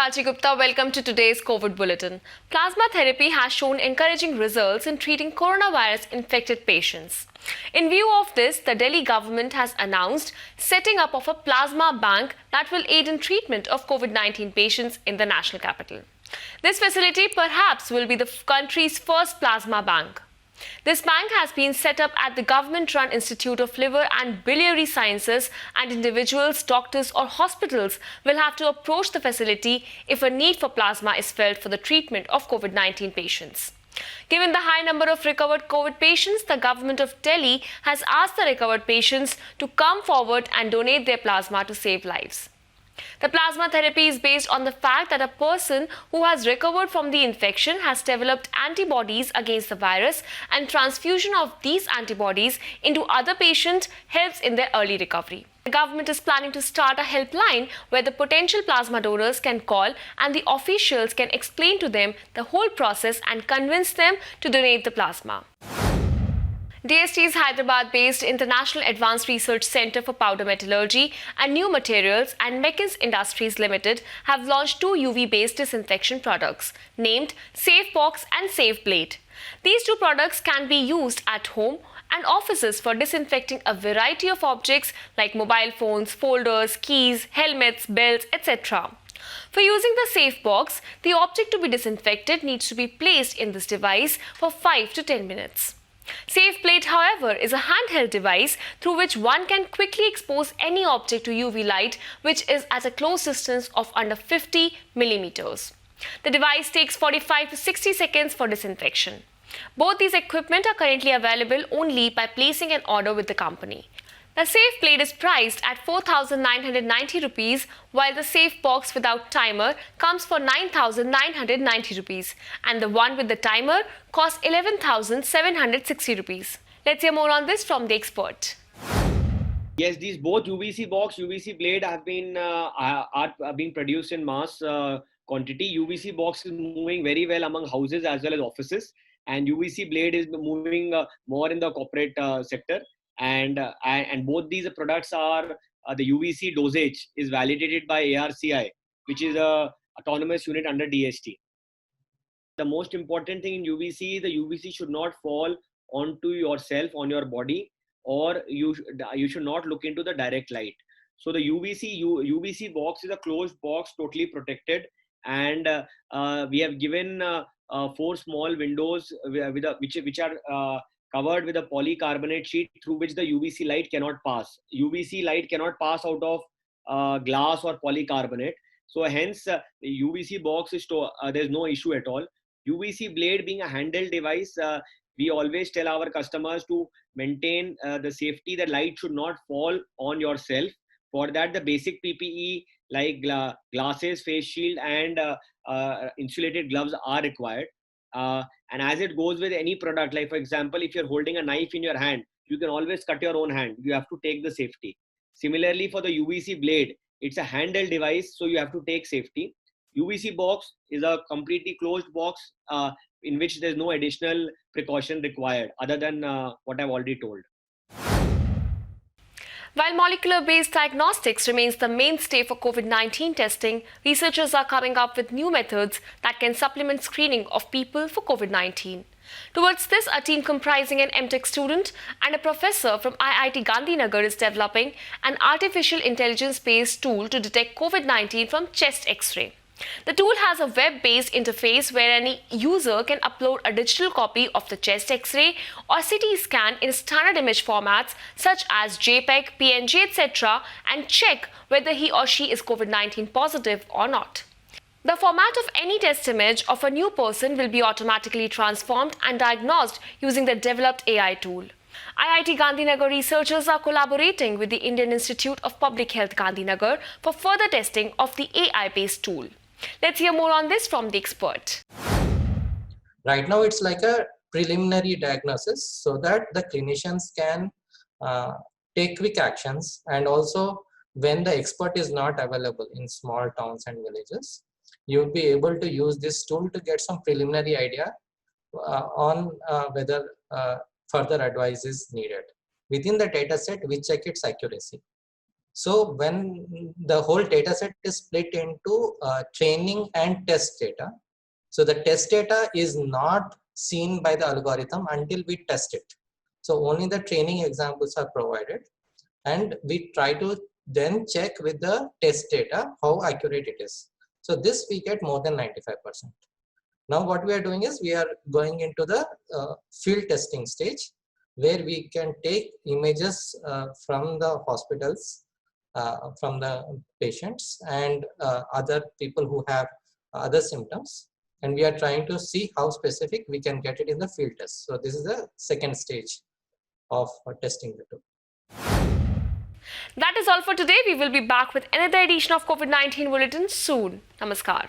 Prachi Gupta. Welcome to today's COVID Bulletin. Plasma therapy has shown encouraging results in treating coronavirus-infected patients. In view of this, the Delhi government has announced setting up of a plasma bank that will aid in treatment of COVID-19 patients in the national capital. This facility perhaps will be the country's first plasma bank. This bank has been set up at the government-run Institute of Liver and Biliary Sciences, and individuals, doctors or hospitals will have to approach the facility if a need for plasma is felt for the treatment of COVID-19 patients. Given the high number of recovered COVID patients, the government of Delhi has asked the recovered patients to come forward and donate their plasma to save lives. The plasma therapy is based on the fact that a person who has recovered from the infection has developed antibodies against the virus, and transfusion of these antibodies into other patients helps in their early recovery. The government is planning to start a helpline where the potential plasma donors can call and the officials can explain to them the whole process and convince them to donate the plasma. DST's Hyderabad-based International Advanced Research Center for Powder Metallurgy and New Materials and Meccans Industries Limited have launched two UV-based disinfection products named Safe Box and Safe Blade. These two products can be used at home and offices for disinfecting a variety of objects like mobile phones, folders, keys, helmets, belts, etc. For using the Safe Box, the object to be disinfected needs to be placed in this device for 5 to 10 minutes. Safe Blade, however, is a handheld device through which one can quickly expose any object to UV light, which is at a close distance of under 50 millimeters. The device takes 45 to 60 seconds for disinfection. Both these equipment are currently available only by placing an order with the company. The Safe Blade is priced at 4,990 rupees, while the Safe Box without timer comes for 9,990 rupees, and the one with the timer costs 11,760 rupees. Let's hear more on this from the expert. Yes, these both UVC Box, UVC Blade have been are being produced in mass quantity. UVC Box is moving very well among houses as well as offices, and UVC Blade is moving more in the corporate sector. And both these products are the UVC dosage is validated by ARCI, which is a autonomous unit under DST. The most important thing in UVC, the UVC should not fall onto yourself, on your body, or you should not look into the direct light. So the UVC box is a closed box, totally protected, and we have given 4 small windows which are covered with a polycarbonate sheet through which the UVC light cannot pass. UVC light cannot pass out of glass or polycarbonate. So hence the UVC box is there's no issue at all. UVC blade being a handheld device, we always tell our customers to maintain the safety. The light should not fall on yourself. For that, the basic PPE like glasses, face shield, and insulated gloves are required. And as it goes with any product, like for example, if you're holding a knife in your hand, you can always cut your own hand. You have to take the safety. Similarly, for the UVC blade, it's a handheld device, so you have to take safety. UVC box is a completely closed box in which there's no additional precaution required other than what I've already told. While molecular-based diagnostics remains the mainstay for COVID-19 testing, researchers are coming up with new methods that can supplement screening of people for COVID-19. Towards this, a team comprising an MTech student and a professor from IIT Gandhinagar is developing an artificial intelligence-based tool to detect COVID-19 from chest X-ray. The tool has a web-based interface where any user can upload a digital copy of the chest X-ray or CT scan in standard image formats such as JPEG, PNG, etc. and check whether he or she is COVID-19 positive or not. The format of any test image of a new person will be automatically transformed and diagnosed using the developed AI tool. IIT Gandhinagar researchers are collaborating with the Indian Institute of Public Health Gandhinagar for further testing of the AI-based tool. Let's hear more on this from the expert. Right now, it's like a preliminary diagnosis so that the clinicians can take quick actions, and also when the expert is not available in small towns and villages, you'll be able to use this tool to get some preliminary idea on whether further advice is needed. Within the data set, we check its accuracy. So when the whole data set is split into training and test data, so the test data is not seen by the algorithm until we test it. So only the training examples are provided, and we try to then check with the test data how accurate it is. So this we get more than 95%. Now what we are doing is we are going into the field testing stage, where we can take images from the hospitals, from the patients and other people who have other symptoms, and we are trying to see how specific we can get it in the field test. So this is the second stage of testing the tool. That is all for today. We will be back with another edition of COVID-19 Bulletin soon. Namaskar.